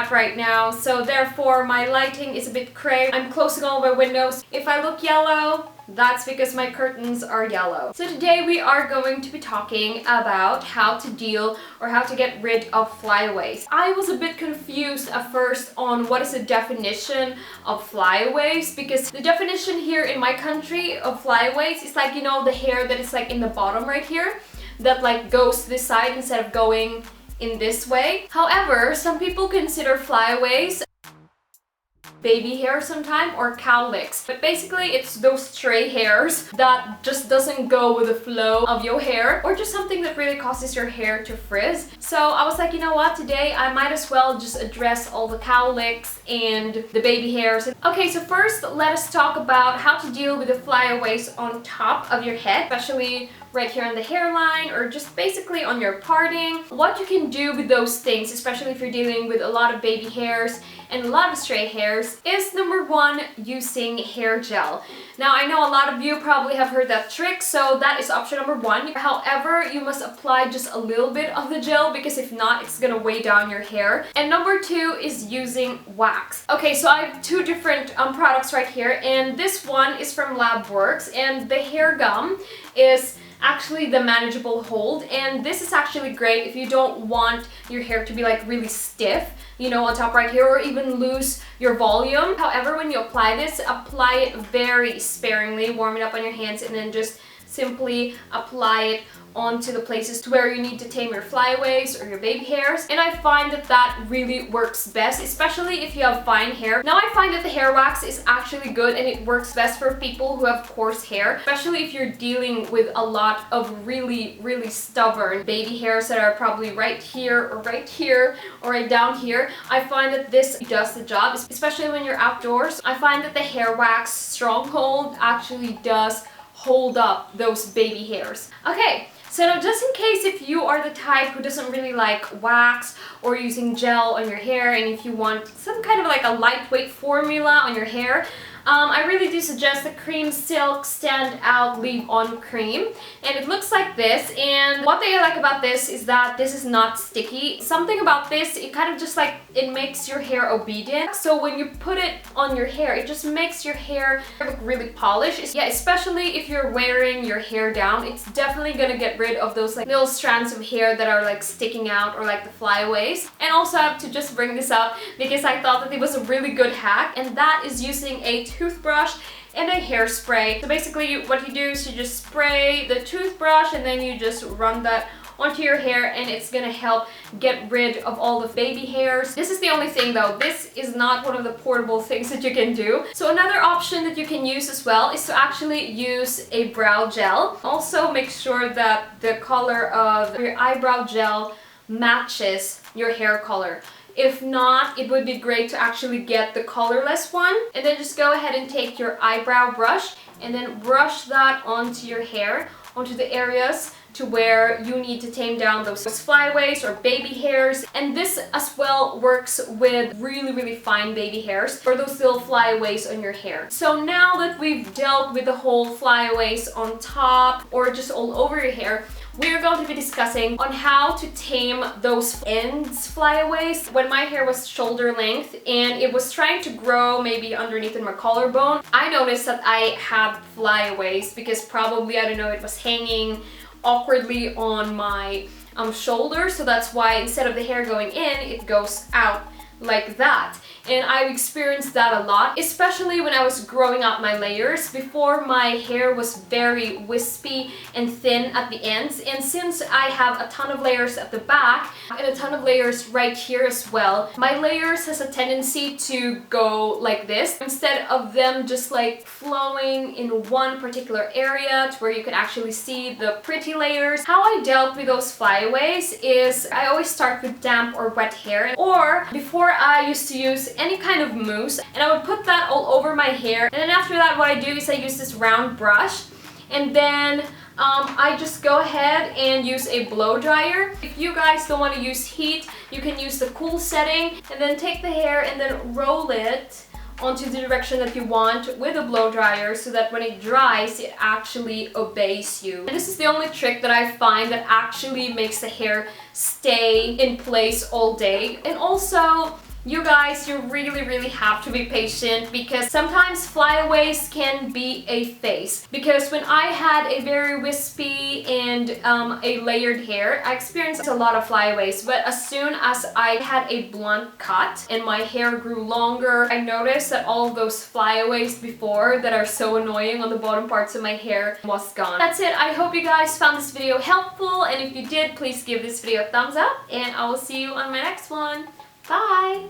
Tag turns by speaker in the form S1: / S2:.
S1: at right now, so therefore my lighting is a bit cray. I'm closing all my windows. If I look yellow, that's because my curtains are yellow. So today we are going to be talking about how to deal or how to get rid of flyaways. I was a bit confused at first on what is the definition of flyaways, because the definition here in my country of flyaways is like, you know, the hair that is like in the bottom right here that like goes to this side instead of going in this way. However, some people consider flyaways baby hair sometime or cowlicks, but basically it's those stray hairs that just doesn't go with the flow of your hair, or just something that really causes your hair to frizz. So I was like, you know what, today I might as well just address all the cowlicks and the baby hairs. Okay, so first let us talk about how to deal with the flyaways on top of your head, especially right here on the hairline or just basically on your parting. What you can do with those things, especially if you're dealing with a lot of baby hairs and a lot of stray hairs, is number one, using hair gel. Now I know a lot of you probably have heard that trick, so that is option number one. However, you must apply just a little bit of the gel, because if not, it's gonna weigh down your hair. And number two is using wax. Okay, so I have two different products right here, and this one is from LabWorks, and the hair gum is actually the manageable hold, and this is actually great if you don't want your hair to be like really stiff, you know, on top right here, or even lose your volume. However, when you apply this, apply it very sparingly, warm it up on your hands, and then just simply apply it onto the places to where you need to tame your flyaways or your baby hairs. And I find that that really works best, especially if you have fine hair. Now I find that the hair wax is actually good and it works best for people who have coarse hair, especially if you're dealing with a lot of really stubborn baby hairs that are probably right here or right down here. I find that this does the job, especially when you're outdoors. I find that the hair wax stronghold actually does hold up those baby hairs. Okay, so now just in case if you are the type who doesn't really like wax or using gel on your hair, and if you want some kind of like a lightweight formula on your hair, I really do suggest the Cream Silk Stand Out Leave-On Cream, and it looks like this. And what I like about this is that this is not sticky. Something about this, it kind of just like, it makes your hair obedient. So when you put it on your hair, it just makes your hair look really polished. Yeah, especially if you're wearing your hair down, it's definitely gonna get rid of those like little strands of hair that are like sticking out, or like the flyaways. And also I have to just bring this up because I thought that it was a really good hack, and that is using a toothbrush and a hairspray. So basically what you do is you just spray the toothbrush and then you just run that onto your hair, and it's gonna help get rid of all the baby hairs. This is the only thing though, this is not one of the portable things that you can do. So another option that you can use as well is to actually use a brow gel. Also make sure that the color of your eyebrow gel matches your hair color. If not, it would be great to actually get the colorless one, and then just go ahead and take your eyebrow brush and then brush that onto your hair, onto the areas to where you need to tame down those flyaways or baby hairs. And this as well works with really fine baby hairs or those little flyaways on your hair. So now that we've dealt with the whole flyaways on top or just all over your hair, we are going to be discussing on how to tame those ends flyaways. When my hair was shoulder length and it was trying to grow maybe underneath in my collarbone, I noticed that I had flyaways because probably, I don't know, it was hanging awkwardly on my shoulder. So that's why instead of the hair going in, it goes out like that. And I've experienced that a lot, especially when I was growing out my layers. Before, my hair was very wispy and thin at the ends, and since I have a ton of layers at the back and a ton of layers right here as well, my layers has a tendency to go like this instead of them just like flowing in one particular area to where you can actually see the pretty layers. How I dealt with those flyaways is I always start with damp or wet hair, or before I used to use any kind of mousse, and I would put that all over my hair. And then after that, what I do is I use this round brush, and then I just go ahead and use a blow dryer. If you guys don't want to use heat, you can use the cool setting, and then take the hair and then roll it onto the direction that you want with a blow dryer, so that when it dries, it actually obeys you. And this is the only trick that I find that actually makes the hair stay in place all day. And also, You guys, you really have to be patient because sometimes flyaways can be a phase. Because when I had a very wispy and a layered hair, I experienced a lot of flyaways, but as soon as I had a blunt cut and my hair grew longer, I noticed that all of those flyaways before that are so annoying on the bottom parts of my hair was gone. That's it. I hope you guys found this video helpful, and if you did, please give this video a thumbs up, and I will see you on my next one. Bye!